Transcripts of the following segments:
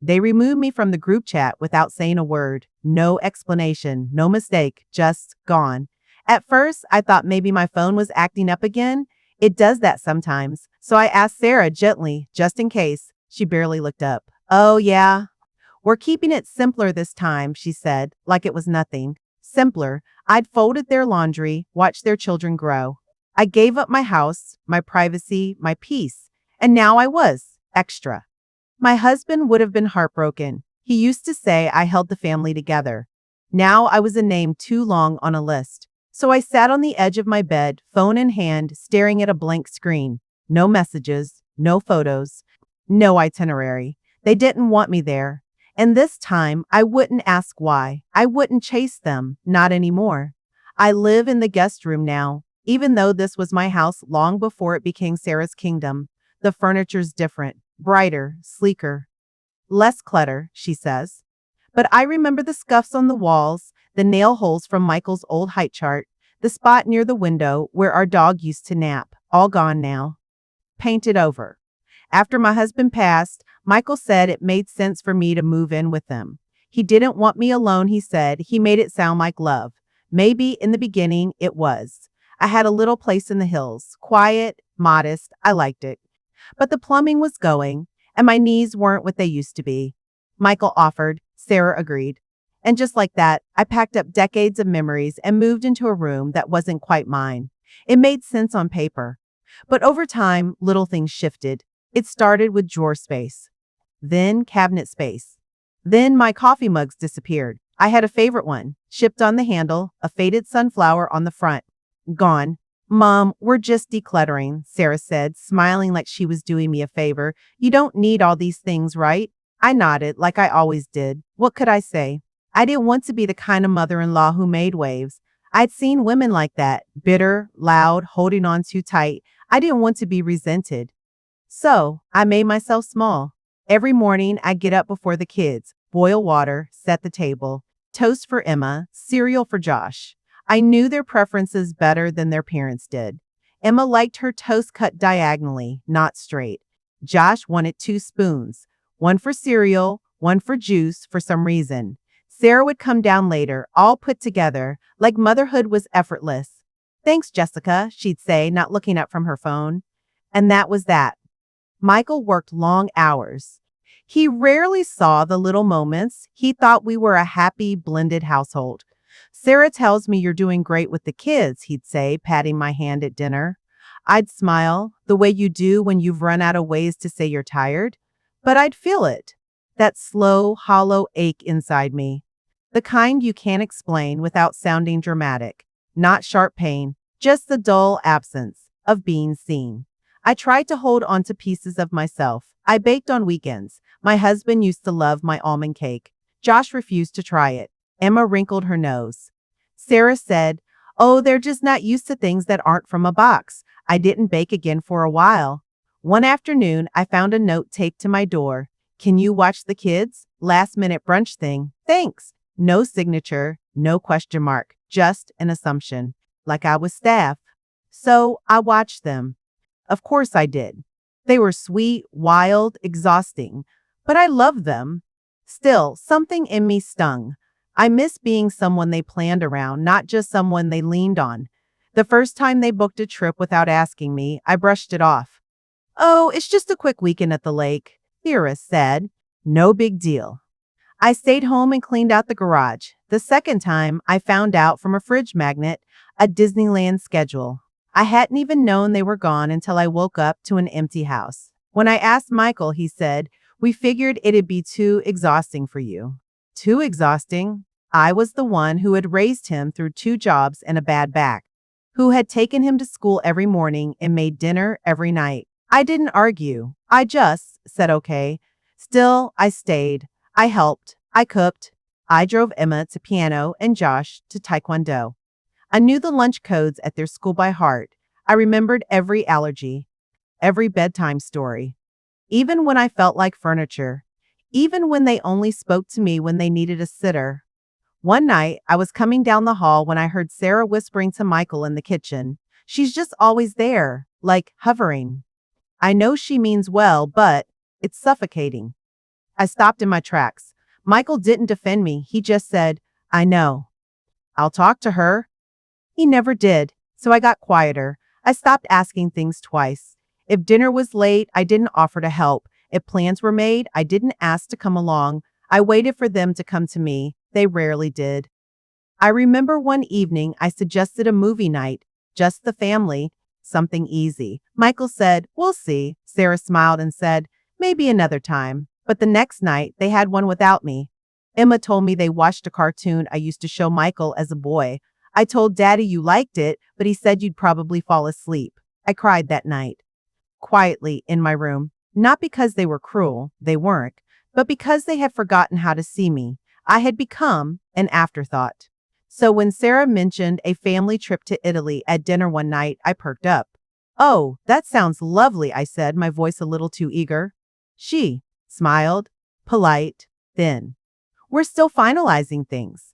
They removed me from the group chat without saying a word. No explanation, no mistake, just gone. At first, I thought maybe my phone was acting up again. It does that sometimes. So I asked Sarah gently, just in case. She barely looked up. Oh, yeah. We're keeping it simpler this time, she said, like it was nothing. Simpler. I'd folded their laundry, watched their children grow. I gave up my house, my privacy, my peace. And now I was extra. My husband would have been heartbroken. He used to say I held the family together. Now I was a name too long on a list. So I sat on the edge of my bed, phone in hand, staring at a blank screen. No messages, no photos, no itinerary. They didn't want me there. And this time, I wouldn't ask why. I wouldn't chase them, not anymore. I live in the guest room now, even though this was my house long before it became Sarah's kingdom. The furniture's different, brighter, sleeker. Less clutter, she says. But I remember the scuffs on the walls, the nail holes from Michael's old height chart, the spot near the window where our dog used to nap, all gone now. Painted over. After my husband passed, Michael said it made sense for me to move in with them. He didn't want me alone, he said. He made it sound like love. Maybe in the beginning it was. I had a little place in the hills, quiet, modest. I liked it. But the plumbing was going, and my knees weren't what they used to be. Michael offered. Sarah agreed. And just like that, I packed up decades of memories and moved into a room that wasn't quite mine. It made sense on paper. But over time, little things shifted. It started with drawer space, then cabinet space. Then my coffee mugs disappeared. I had a favorite one, shipped on the handle, a faded sunflower on the front. Gone. Mom, we're just decluttering, Sarah said, smiling like she was doing me a favor. You don't need all these things, right? I nodded, like I always did. What could I say? I didn't want to be the kind of mother-in-law who made waves. I'd seen women like that, bitter, loud, holding on too tight. I didn't want to be resented. So I made myself small. Every morning I get up before the kids, boil water, set the table, toast for Emma, cereal for Josh. I knew their preferences better than their parents did. Emma liked her toast cut diagonally, not straight. Josh wanted 2 spoons, one for cereal, one for juice for some reason. Sarah would come down later, all put together, like motherhood was effortless. Thanks, Jessica, she'd say, not looking up from her phone. And that was that. Michael worked long hours. He rarely saw the little moments. He thought we were a happy, blended household. Sarah tells me you're doing great with the kids, he'd say, patting my hand at dinner. I'd smile, the way you do when you've run out of ways to say you're tired. But I'd feel it. That slow, hollow ache inside me. The kind you can't explain without sounding dramatic. Not sharp pain, just the dull absence of being seen. I tried to hold on to pieces of myself. I baked on weekends. My husband used to love my almond cake. Josh refused to try it. Emma wrinkled her nose. Sarah said, "Oh, they're just not used to things that aren't from a box." I didn't bake again for a while. One afternoon, I found a note taped to my door. "Can you watch the kids? Last minute brunch thing. Thanks." No signature, no question mark, just an assumption. Like I was staff. So I watched them. Of course I did. They were sweet, wild, exhausting, but I loved them. Still, something in me stung. I miss being someone they planned around, not just someone they leaned on. The first time they booked a trip without asking me, I brushed it off. "Oh, it's just a quick weekend at the lake," Theris said. No big deal. I stayed home and cleaned out the garage. The second time, I found out from a fridge magnet a Disneyland schedule. I hadn't even known they were gone until I woke up to an empty house. When I asked Michael, he said, "We figured it'd be too exhausting for you." Too exhausting? I was the one who had raised him through 2 jobs and a bad back, who had taken him to school every morning and made dinner every night. I didn't argue. I just said okay. Still, I stayed. I helped. I cooked. I drove Emma to piano and Josh to taekwondo. I knew the lunch codes at their school by heart. I remembered every allergy, every bedtime story. Even when I felt like furniture. Even when they only spoke to me when they needed a sitter. One night, I was coming down the hall when I heard Sarah whispering to Michael in the kitchen. She's just always there, like hovering. I know she means well, but it's suffocating. I stopped in my tracks. Michael didn't defend me. He just said, I know. I'll talk to her. He never did, so I got quieter. I stopped asking things twice. If dinner was late, I didn't offer to help. If plans were made, I didn't ask to come along. I waited for them to come to me. They rarely did. I remember one evening I suggested a movie night, just the family, something easy. Michael said, we'll see. Sarah smiled and said, maybe another time. But the next night, they had one without me. Emma told me they watched a cartoon I used to show Michael as a boy. I told Daddy you liked it, but he said you'd probably fall asleep. I cried that night, quietly in my room, not because they were cruel, they weren't, but because they had forgotten how to see me. I had become an afterthought. So when Sarah mentioned a family trip to Italy at dinner one night, I perked up. Oh, that sounds lovely, I said, my voice a little too eager. She smiled, polite, thin. We're still finalizing things.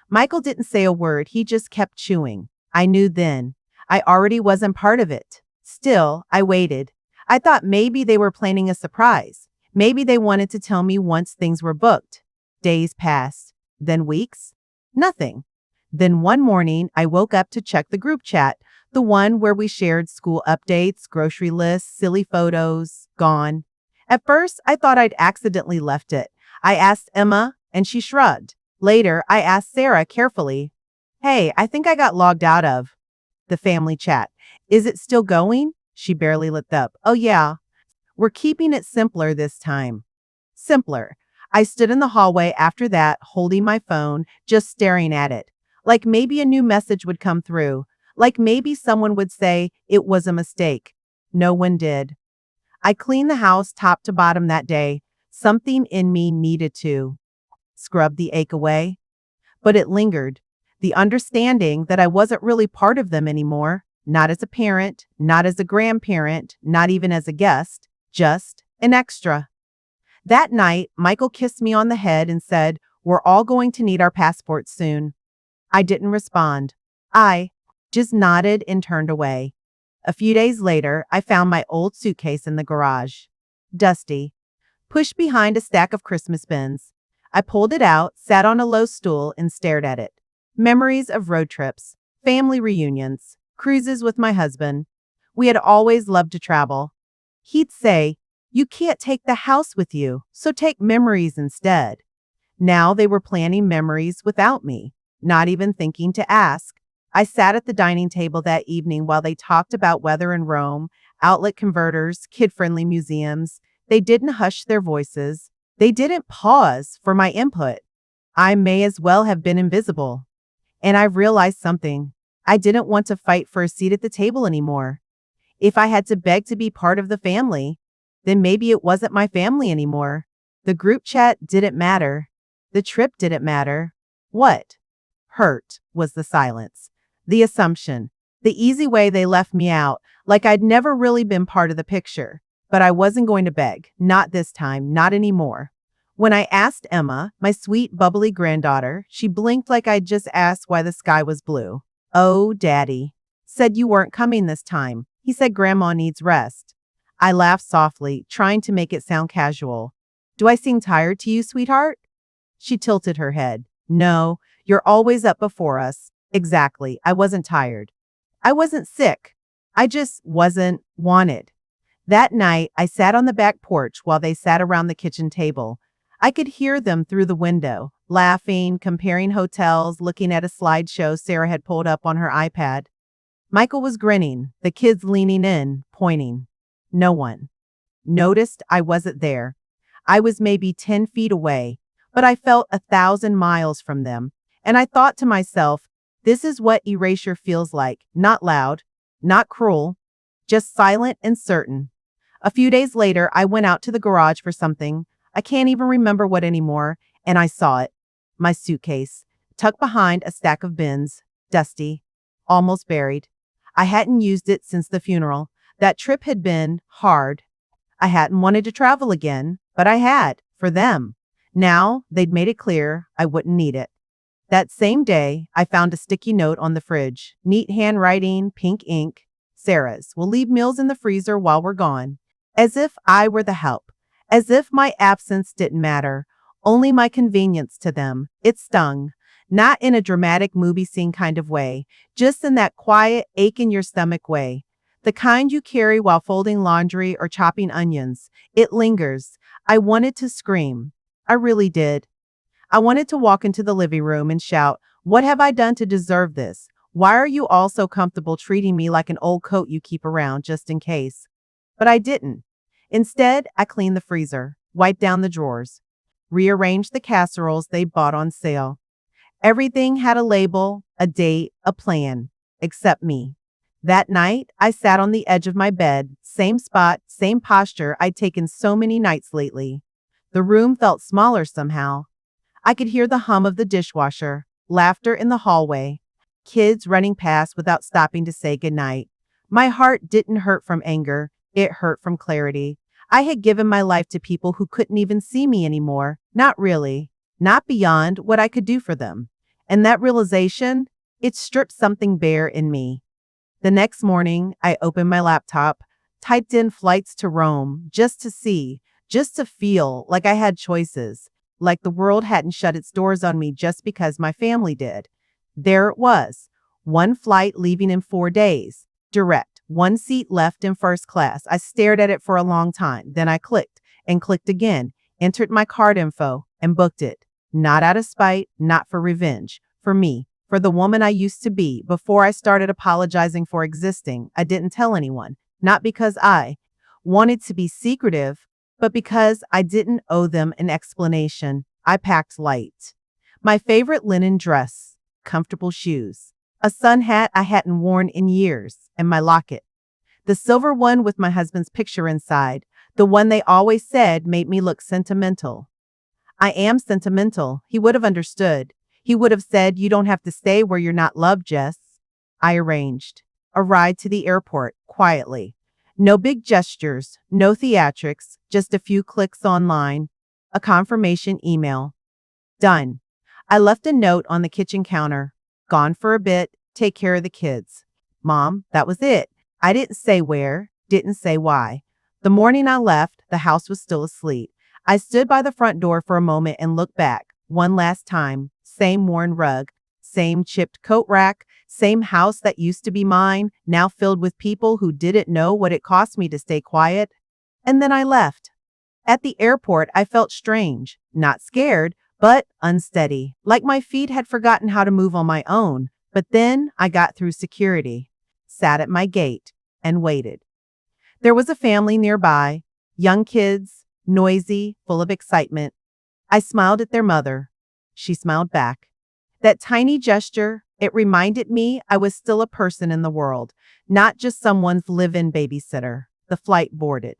Michael didn't say a word, he just kept chewing. I knew then. I already wasn't part of it. Still, I waited. I thought maybe they were planning a surprise. Maybe they wanted to tell me once things were booked. Days passed. Then weeks. Nothing. Then one morning, I woke up to check the group chat, the one where we shared school updates, grocery lists, silly photos, gone. At first, I thought I'd accidentally left it. I asked Emma, and she shrugged. Later, I asked Sarah carefully, hey, I think I got logged out of the family chat. Is it still going? She barely looked up. Oh yeah, we're keeping it simpler this time. Simpler. I stood in the hallway after that, holding my phone, just staring at it. Like maybe a new message would come through. Like maybe someone would say it was a mistake. No one did. I cleaned the house top to bottom that day. Something in me needed to scrub the ache away. But it lingered. The understanding that I wasn't really part of them anymore. Not as a parent, not as a grandparent, not even as a guest. Just an extra. That night, Michael kissed me on the head and said, we're all going to need our passports soon. I didn't respond. I just nodded and turned away. A few days later, I found my old suitcase in the garage. Dusty. Pushed behind a stack of Christmas bins. I pulled it out, sat on a low stool, and stared at it. Memories of road trips, family reunions, cruises with my husband. We had always loved to travel. He'd say, you can't take the house with you, so take memories instead. Now they were planning memories without me, not even thinking to ask. I sat at the dining table that evening while they talked about weather in Rome, outlet converters, kid-friendly museums. They didn't hush their voices. They didn't pause for my input. I may as well have been invisible. And I realized something. I didn't want to fight for a seat at the table anymore. If I had to beg to be part of the family, then maybe it wasn't my family anymore. The group chat didn't matter. The trip didn't matter. What hurt was the silence, the assumption, the easy way they left me out, like I'd never really been part of the picture. But I wasn't going to beg. Not this time, not anymore. When I asked Emma, my sweet, bubbly granddaughter, she blinked like I'd just asked why the sky was blue. Oh, Daddy said you weren't coming this time. He said Grandma needs rest. I laughed softly, trying to make it sound casual. Do I seem tired to you, sweetheart? She tilted her head. No, you're always up before us. Exactly. I wasn't tired. I wasn't sick. I just wasn't wanted. That night, I sat on the back porch while they sat around the kitchen table. I could hear them through the window, laughing, comparing hotels, looking at a slideshow Sarah had pulled up on her iPad. Michael was grinning, the kids leaning in, pointing. No one noticed I wasn't there. I was maybe 10 feet away, but I felt 1,000 miles from them. And I thought to myself, this is what erasure feels like. Not loud, not cruel, just silent and certain. A few days later, I went out to the garage for something. I can't even remember what anymore, and I saw it. My suitcase, tucked behind a stack of bins, dusty, almost buried. I hadn't used it since the funeral. That trip had been hard. I hadn't wanted to travel again, but I had, for them. Now, they'd made it clear I wouldn't need it. That same day, I found a sticky note on the fridge. Neat handwriting, pink ink. Sarah's. We'll leave meals in the freezer while we're gone. As if I were the help. as if my absence didn't matter, only my convenience to them. It stung, not in a dramatic movie scene kind of way, just in that quiet, ache in your stomach way. The kind you carry while folding laundry or chopping onions. It lingers. I wanted to scream. I really did. I wanted to walk into the living room and shout, "What have I done to deserve this? Why are you all so comfortable treating me like an old coat you keep around just in case?" But I didn't. Instead, I cleaned the freezer, wiped down the drawers, rearranged the casseroles they bought on sale. Everything had a label, a date, a plan, except me. That night, I sat on the edge of my bed, same spot, same posture I'd taken so many nights lately. The room felt smaller somehow. I could hear the hum of the dishwasher, laughter in the hallway, kids running past without stopping to say goodnight. My heart didn't hurt from anger, it hurt from clarity. I had given my life to people who couldn't even see me anymore. Not really. Not beyond what I could do for them. And that realization, it stripped something bare in me. The next morning, I opened my laptop, typed in flights to Rome, just to see, just to feel like I had choices, like the world hadn't shut its doors on me just because my family did. There it was, one flight leaving in 4 days, direct, one seat left in first class. I stared at it for a long time, then I clicked and clicked again, entered my card info, and booked it. Not out of spite, not for revenge, for me. For the woman I used to be before I started apologizing for existing. I didn't tell anyone, not because I wanted to be secretive, but because I didn't owe them an explanation. I packed light. My favorite linen dress, comfortable shoes, a sun hat I hadn't worn in years, and my locket. The silver one with my husband's picture inside, the one they always said made me look sentimental. I am sentimental. He would have understood. He would have said, "You don't have to stay where you're not loved, Jess." I arranged a ride to the airport, quietly. No big gestures, no theatrics, just a few clicks online, a confirmation email. Done. I left a note on the kitchen counter. Gone for a bit, take care of the kids. Mom, that was it. I didn't say where, didn't say why. The morning I left, the house was still asleep. I stood by the front door for a moment and looked back, one last time. Same worn rug, same chipped coat rack, same house that used to be mine, now filled with people who didn't know what it cost me to stay quiet. And then I left. At the airport, I felt strange, not scared, but unsteady, like my feet had forgotten how to move on my own. But then I got through security, sat at my gate, and waited. There was a family nearby, young kids, noisy, full of excitement. I smiled at their mother. She smiled back. That tiny gesture, it reminded me I was still a person in the world, not just someone's live-in babysitter. The flight boarded.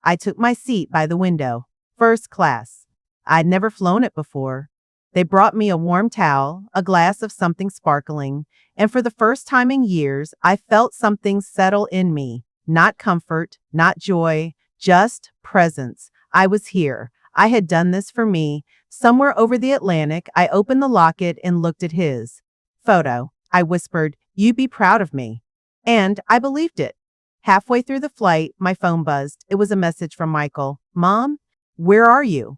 I took my seat by the window, first class. I'd never flown it before. They brought me a warm towel, a glass of something sparkling, and for the first time in years, I felt something settle in me. Not comfort, not joy, just presence. I was here. I had done this for me. Somewhere over the Atlantic, I opened the locket and looked at his photo. I whispered, "You be proud of me." And I believed it. Halfway through the flight, my phone buzzed. It was a message from Michael. "Mom, where are you?"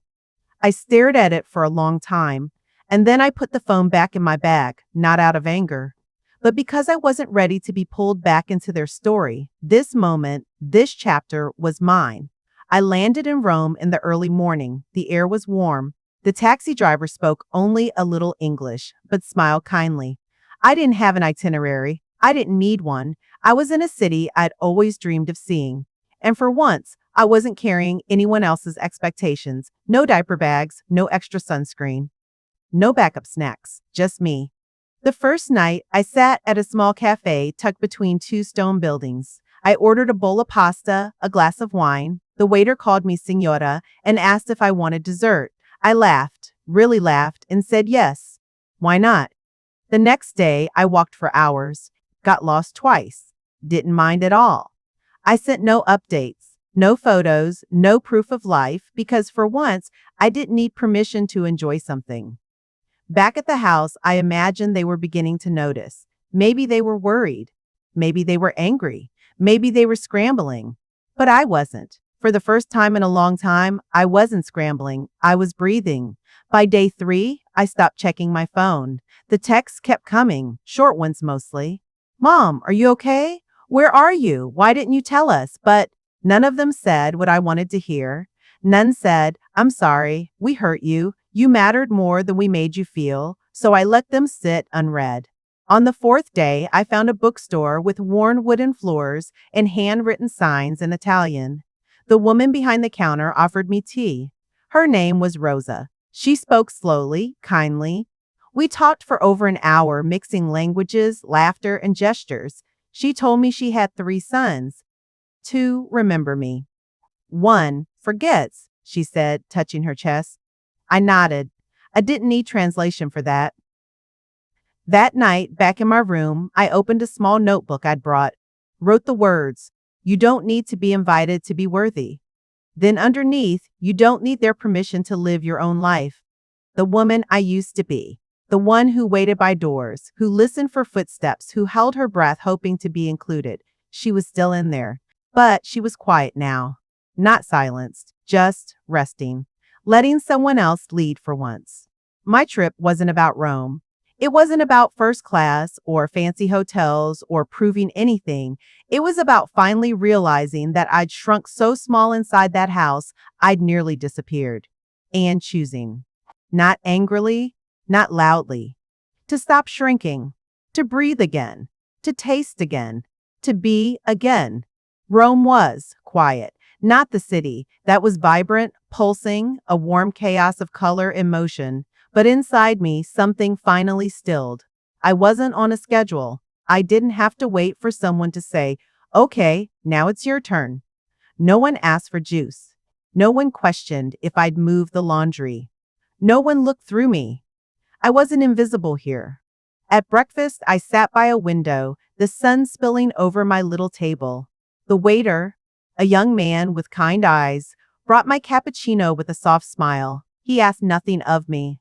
I stared at it for a long time, and then I put the phone back in my bag, not out of anger, but because I wasn't ready to be pulled back into their story. This moment, this chapter was mine. I landed in Rome in the early morning. The air was warm. The taxi driver spoke only a little English, but smiled kindly. I didn't have an itinerary. I didn't need one. I was in a city I'd always dreamed of seeing. And for once, I wasn't carrying anyone else's expectations. No diaper bags, no extra sunscreen, no backup snacks, just me. The first night, I sat at a small cafe tucked between two stone buildings. I ordered a bowl of pasta, a glass of wine. The waiter called me Signora and asked if I wanted dessert. I laughed, really laughed, and said yes. Why not? The next day, I walked for hours, got lost twice, didn't mind at all. I sent no updates, no photos, no proof of life, because for once, I didn't need permission to enjoy something. Back at the house, I imagined they were beginning to notice. Maybe they were worried. Maybe they were angry. Maybe they were scrambling. But I wasn't. For the first time in a long time, I wasn't scrambling. I was breathing. By day 3, I stopped checking my phone. The texts kept coming, short ones mostly. Mom, are you okay? Where are you? Why didn't you tell us? But none of them said what I wanted to hear. None said, I'm sorry, we hurt you. You mattered more than we made you feel. So I let them sit unread. On the 4th day, I found a bookstore with worn wooden floors and handwritten signs in Italian. The woman behind the counter offered me tea. Her name was Rosa. She spoke slowly, kindly. We talked for over an hour, mixing languages, laughter, and gestures. She told me she had 3 sons. 2 remember me. 1 forgets, she said, touching her chest. I nodded. I didn't need translation for that. That night, back in my room, I opened a small notebook I'd brought, wrote the words, "You don't need to be invited to be worthy." Then underneath, "You don't need their permission to live your own life." The woman I used to be. The one who waited by doors, who listened for footsteps, who held her breath hoping to be included. She was still in there. But she was quiet now. Not silenced, just resting. Letting someone else lead for once. My trip wasn't about Rome. It wasn't about first class or fancy hotels or proving anything. It was about finally realizing that I'd shrunk so small inside that house, I'd nearly disappeared. And choosing. Not angrily, not loudly. To stop shrinking. To breathe again. To taste again. To be again. Rome was quiet. Not the city that was vibrant, pulsing, a warm chaos of color and motion. But inside me, something finally stilled. I wasn't on a schedule. I didn't have to wait for someone to say, "Okay, now it's your turn." No one asked for juice. No one questioned if I'd moved the laundry. No one looked through me. I wasn't invisible here. At breakfast, I sat by a window, the sun spilling over my little table. The waiter, a young man with kind eyes, brought my cappuccino with a soft smile. He asked nothing of me.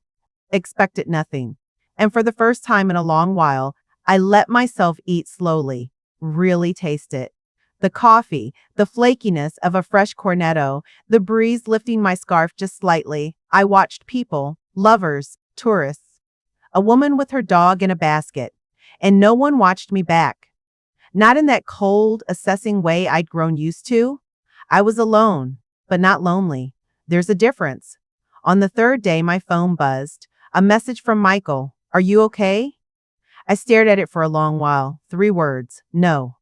Expected nothing. And for the first time in a long while, I let myself eat slowly, really taste it. The coffee, the flakiness of a fresh cornetto, the breeze lifting my scarf just slightly. I watched people, lovers, tourists, a woman with her dog in a basket, and no one watched me back. Not in that cold, assessing way I'd grown used to. I was alone, but not lonely. There's a difference. On the 3rd day, my phone buzzed. A message from Michael. Are you okay? I stared at it for a long while. 3 words. No.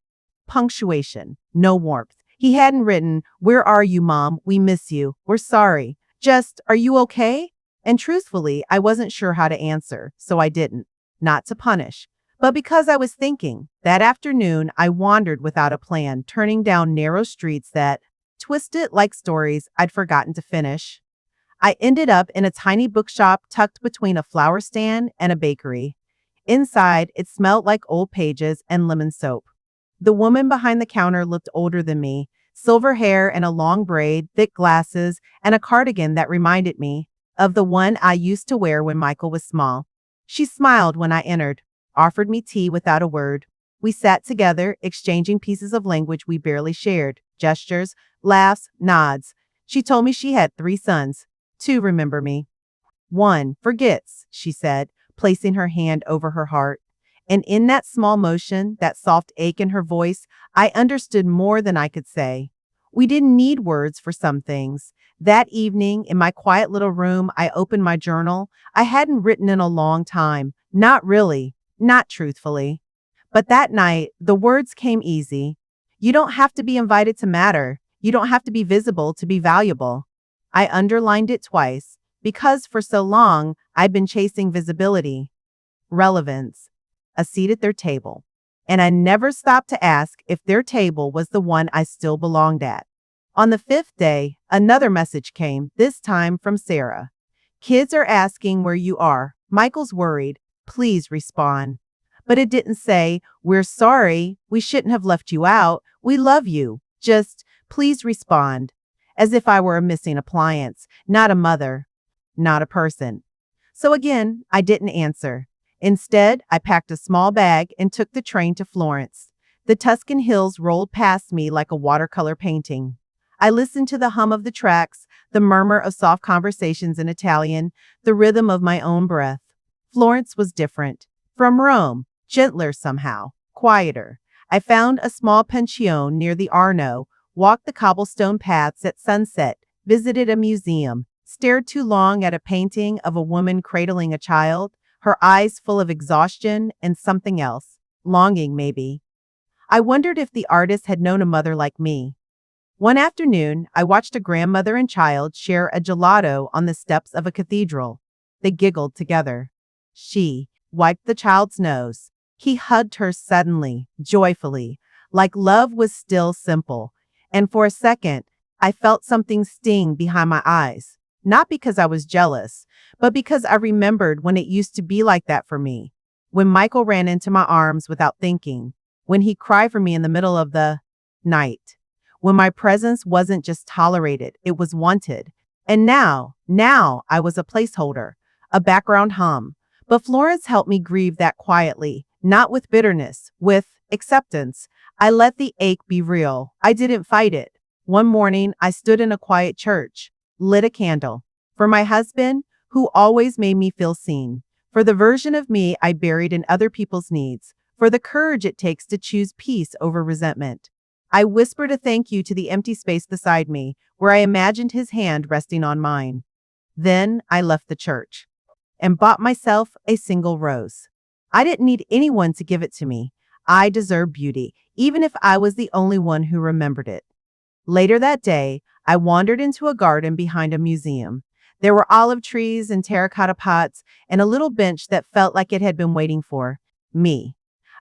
Punctuation. No warmth. He hadn't written, "Where are you, Mom? We miss you. We're sorry." Just, "Are you okay?" And truthfully, I wasn't sure how to answer, so I didn't. Not to punish, but because I was thinking. That afternoon, I wandered without a plan, turning down narrow streets that twisted like stories I'd forgotten to finish. I ended up in a tiny bookshop tucked between a flower stand and a bakery. Inside, it smelled like old pages and lemon soap. The woman behind the counter looked older than me, silver hair and a long braid, thick glasses, and a cardigan that reminded me of the one I used to wear when Michael was small. She smiled when I entered, offered me tea without a word. We sat together, exchanging pieces of language we barely shared, gestures, laughs, nods. She told me she had 3 sons. 2 remember me. 1 forgets, she said, placing her hand over her heart. And in that small motion, that soft ache in her voice, I understood more than I could say. We didn't need words for some things. That evening, in my quiet little room, I opened my journal. I hadn't written in a long time. Not really. Not truthfully. But that night, the words came easy. You don't have to be invited to matter. You don't have to be visible to be valuable. I underlined it twice, because for so long, I'd been chasing visibility, relevance, a seat at their table. And I never stopped to ask if their table was the one I still belonged at. On the 5th day, another message came, this time from Sarah. "Kids are asking where you are. Michael's worried. Please respond." But it didn't say, "We're sorry. We shouldn't have left you out. We love you." Just, "Please respond." As if I were a missing appliance, not a mother, not a person. So again, I didn't answer. Instead, I packed a small bag and took the train to Florence. The Tuscan hills rolled past me like a watercolor painting. I listened to the hum of the tracks, the murmur of soft conversations in Italian, the rhythm of my own breath. Florence was different. From Rome, gentler somehow, quieter. I found a small pension near the Arno, walked the cobblestone paths at sunset, visited a museum, stared too long at a painting of a woman cradling a child, her eyes full of exhaustion and something else, longing maybe. I wondered if the artist had known a mother like me. One afternoon, I watched a grandmother and child share a gelato on the steps of a cathedral. They giggled together. She wiped the child's nose. He hugged her suddenly, joyfully, like love was still simple. And for a second, I felt something sting behind my eyes. Not because I was jealous, but because I remembered when it used to be like that for me. When Michael ran into my arms without thinking. When he cried for me in the middle of the night. When my presence wasn't just tolerated, it was wanted. And now I was a placeholder, a background hum. But Florence helped me grieve that quietly, not with bitterness, with acceptance. I let the ache be real. I didn't fight it. One morning, I stood in a quiet church, lit a candle. For my husband, who always made me feel seen. For the version of me I buried in other people's needs. For the courage it takes to choose peace over resentment. I whispered a thank you to the empty space beside me, where I imagined his hand resting on mine. Then I left the church and bought myself a single rose. I didn't need anyone to give it to me. I deserve beauty, even if I was the only one who remembered it. Later that day, I wandered into a garden behind a museum. There were olive trees and terracotta pots and a little bench that felt like it had been waiting for me.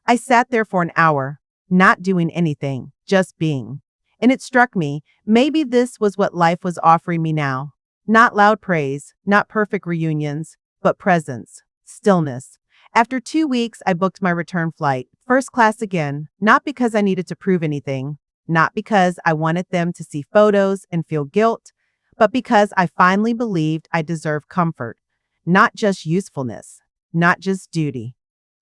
I sat there for an hour, not doing anything, just being. And it struck me, maybe this was what life was offering me now. Not loud praise, not perfect reunions, but presence, stillness. After 2 weeks, I booked my return flight, first class again, not because I needed to prove anything, not because I wanted them to see photos and feel guilt, but because I finally believed I deserved comfort, not just usefulness, not just duty.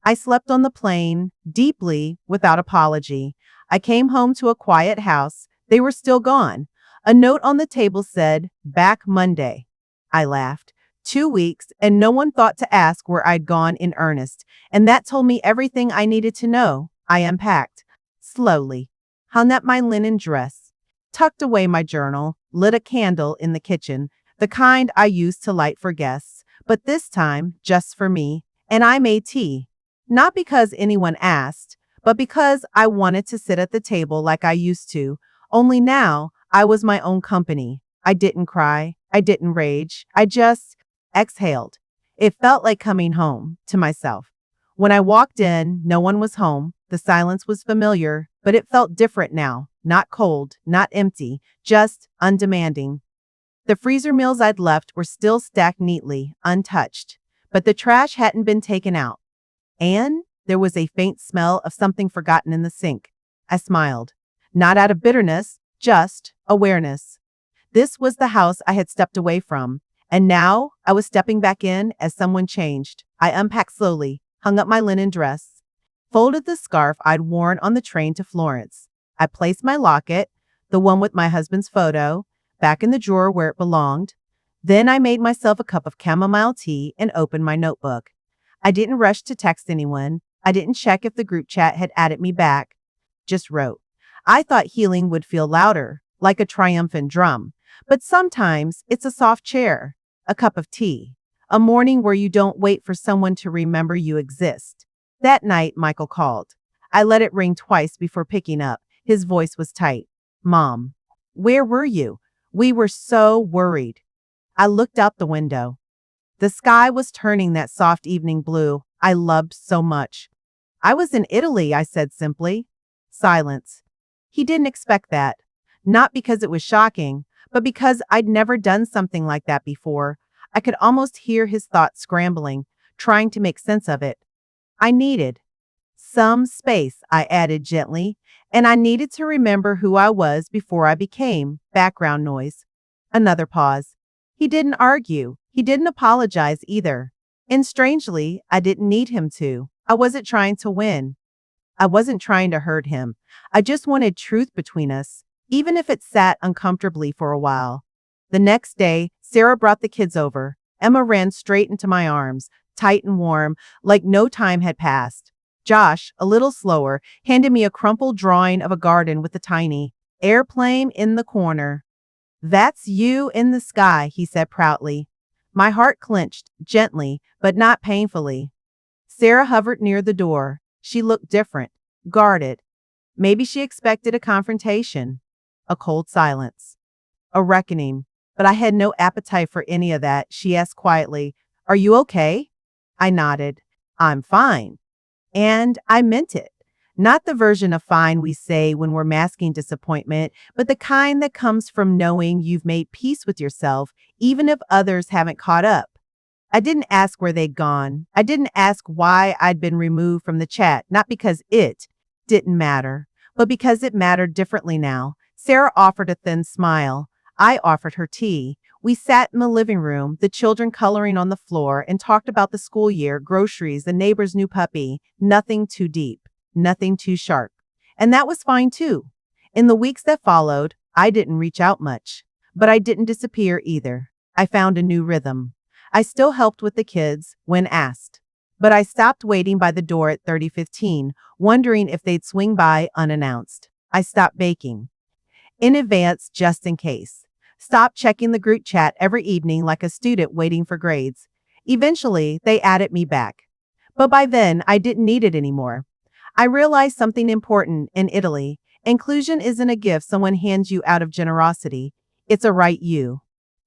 I slept on the plane, deeply, without apology. I came home to a quiet house. They were still gone. A note on the table said, "Back Monday." I laughed. 2 weeks, and no one thought to ask where I'd gone in earnest. And that told me everything I needed to know. I unpacked. Slowly. Hung up my linen dress. Tucked away my journal. Lit a candle in the kitchen. The kind I used to light for guests. But this time, just for me. And I made tea. Not because anyone asked, but because I wanted to sit at the table like I used to. Only now, I was my own company. I didn't cry. I didn't rage. I just exhaled. It felt like coming home to myself. When I walked in, no one was home. The silence was familiar, but it felt different now. Not cold, not empty, just undemanding. The freezer meals I'd left were still stacked neatly, untouched, but the trash hadn't been taken out. And there was a faint smell of something forgotten in the sink. I smiled. Not out of bitterness, just awareness. This was the house I had stepped away from, and now I was stepping back in as someone changed. I unpacked slowly, hung up my linen dress, folded the scarf I'd worn on the train to Florence. I placed my locket, the one with my husband's photo, back in the drawer where it belonged. Then I made myself a cup of chamomile tea and opened my notebook. I didn't rush to text anyone. I didn't check if the group chat had added me back. Just wrote. I thought healing would feel louder, like a triumphant drum. But sometimes it's a soft chair, a cup of tea, a morning where you don't wait for someone to remember you exist. That night, Michael called. I let it ring twice before picking up. His voice was tight. "Mom, where were you? We were so worried." I looked out the window. The sky was turning that soft evening blue I loved so much. "I was in Italy," I said simply. Silence. He didn't expect that. Not because it was shocking, but because I'd never done something like that before. I could almost hear his thoughts scrambling, trying to make sense of it. I needed some space, I added gently, and I needed to remember who I was before I became background noise. Another pause. He didn't argue. He didn't apologize either. And strangely, I didn't need him to. I wasn't trying to win. I wasn't trying to hurt him. I just wanted truth between us. even if it sat uncomfortably for a while. The next day, Sarah brought the kids over. Emma ran straight into my arms, tight and warm, like no time had passed. Josh, a little slower, handed me a crumpled drawing of a garden with a tiny airplane in the corner. "That's you in the sky," he said proudly. My heart clenched, gently, but not painfully. Sarah hovered near the door. She looked different, guarded. Maybe she expected a confrontation. A cold silence. A reckoning. But I had no appetite for any of that. She asked quietly, "Are you okay?" I nodded. "I'm fine." And I meant it. Not the version of fine we say when we're masking disappointment, but the kind that comes from knowing you've made peace with yourself, even if others haven't caught up. I didn't ask where they'd gone. I didn't ask why I'd been removed from the chat, not because it didn't matter, but because it mattered differently now. Sarah offered a thin smile. I offered her tea. We sat in the living room, the children coloring on the floor, and talked about the school year, groceries, the neighbor's new puppy. Nothing too deep, nothing too sharp. And that was fine too. In the weeks that followed, I didn't reach out much, but I didn't disappear either. I found a new rhythm. I still helped with the kids when asked, but I stopped waiting by the door at 30:15, wondering if they'd swing by unannounced. I stopped baking in advance just in case. Stopped checking the group chat every evening like a student waiting for grades. Eventually, they added me back. But by then, I didn't need it anymore. I realized something important in Italy. Inclusion isn't a gift someone hands you out of generosity. It's a right you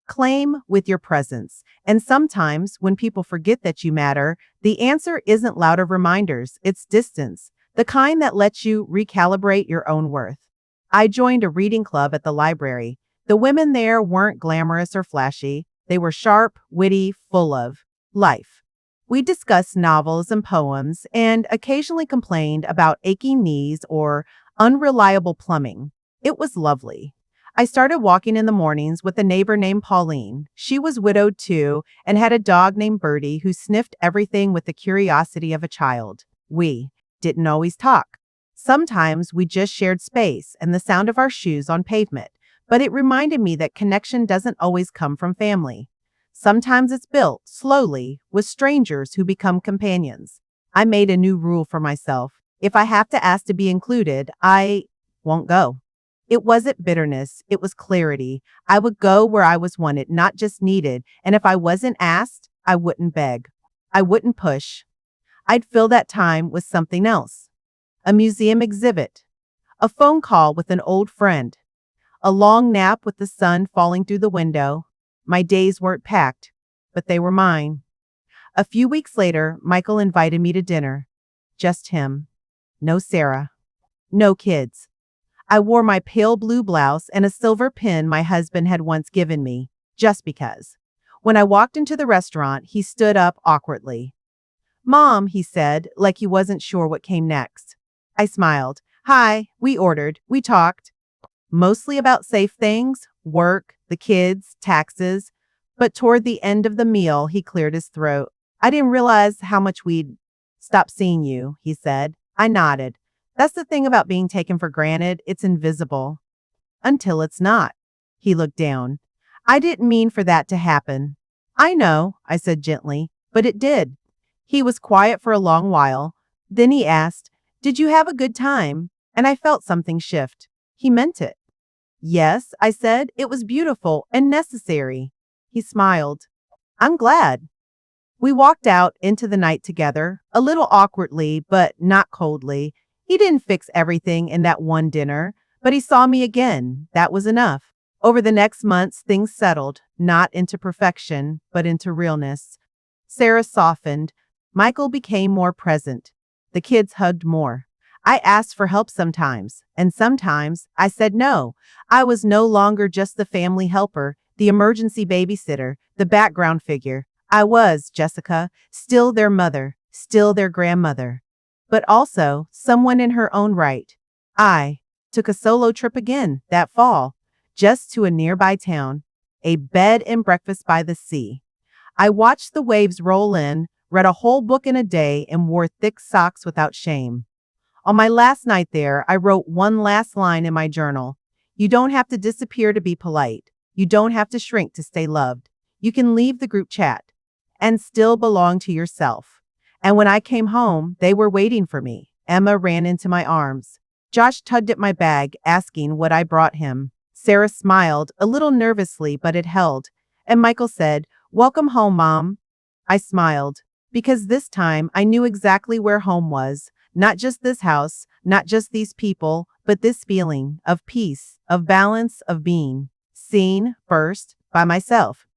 claim with your presence. And sometimes, when people forget that you matter, the answer isn't louder reminders, it's distance, the kind that lets you recalibrate your own worth. I joined a reading club at the library. The women there weren't glamorous or flashy. They were sharp, witty, full of life. We discussed novels and poems and occasionally complained about aching knees or unreliable plumbing. It was lovely. I started walking in the mornings with a neighbor named Pauline. She was widowed too and had a dog named Birdie who sniffed everything with the curiosity of a child. We didn't always talk. Sometimes we just shared space and the sound of our shoes on pavement, but it reminded me that connection doesn't always come from family. Sometimes it's built slowly with strangers who become companions. I made a new rule for myself. If I have to ask to be included, I won't go. It wasn't bitterness, it was clarity. I would go where I was wanted, not just needed, and if I wasn't asked, I wouldn't beg. I wouldn't push. I'd fill that time with something else. A museum exhibit, a phone call with an old friend, a long nap with the sun falling through the window. My days weren't packed, but they were mine. A few weeks later, Michael invited me to dinner. Just him. No Sarah. No kids. I wore my pale blue blouse and a silver pin my husband had once given me, just because. When I walked into the restaurant, he stood up awkwardly. "Mom," he said, like he wasn't sure what came next. I smiled. "Hi, we ordered, we talked." Mostly about safe things, work, the kids, taxes. But toward the end of the meal, he cleared his throat. "I didn't realize how much we'd stopped seeing you," he said. I nodded. That's the thing about being taken for granted. It's invisible. Until it's not. He looked down. "I didn't mean for that to happen." "I know," I said gently, "but it did." He was quiet for a long while. Then he asked, "Did you have a good time?" And I felt something shift. He meant it. "Yes," I said, "it was beautiful and necessary." He smiled. "I'm glad." We walked out into the night together, a little awkwardly, but not coldly. He didn't fix everything in that one dinner, but he saw me again. That was enough. Over the next months, things settled, not into perfection, but into realness. Sarah softened. Michael became more present. The kids hugged more. I asked for help sometimes, and sometimes I said no. I was no longer just the family helper, the emergency babysitter, the background figure. I was, Jessica, still their mother, still their grandmother, but also someone in her own right. I took a solo trip again that fall, just to a nearby town, a bed and breakfast by the sea. I watched the waves roll in, read a whole book in a day, and wore thick socks without shame. On my last night there, I wrote one last line in my journal. You don't have to disappear to be polite. You don't have to shrink to stay loved. You can leave the group chat and still belong to yourself. And when I came home, they were waiting for me. Emma ran into my arms. Josh tugged at my bag, asking what I brought him. Sarah smiled, a little nervously, but it held. And Michael said, "Welcome home, Mom." I smiled, because this time I knew exactly where home was. Not just this house, not just these people, but this feeling of peace, of balance, of being seen first by myself.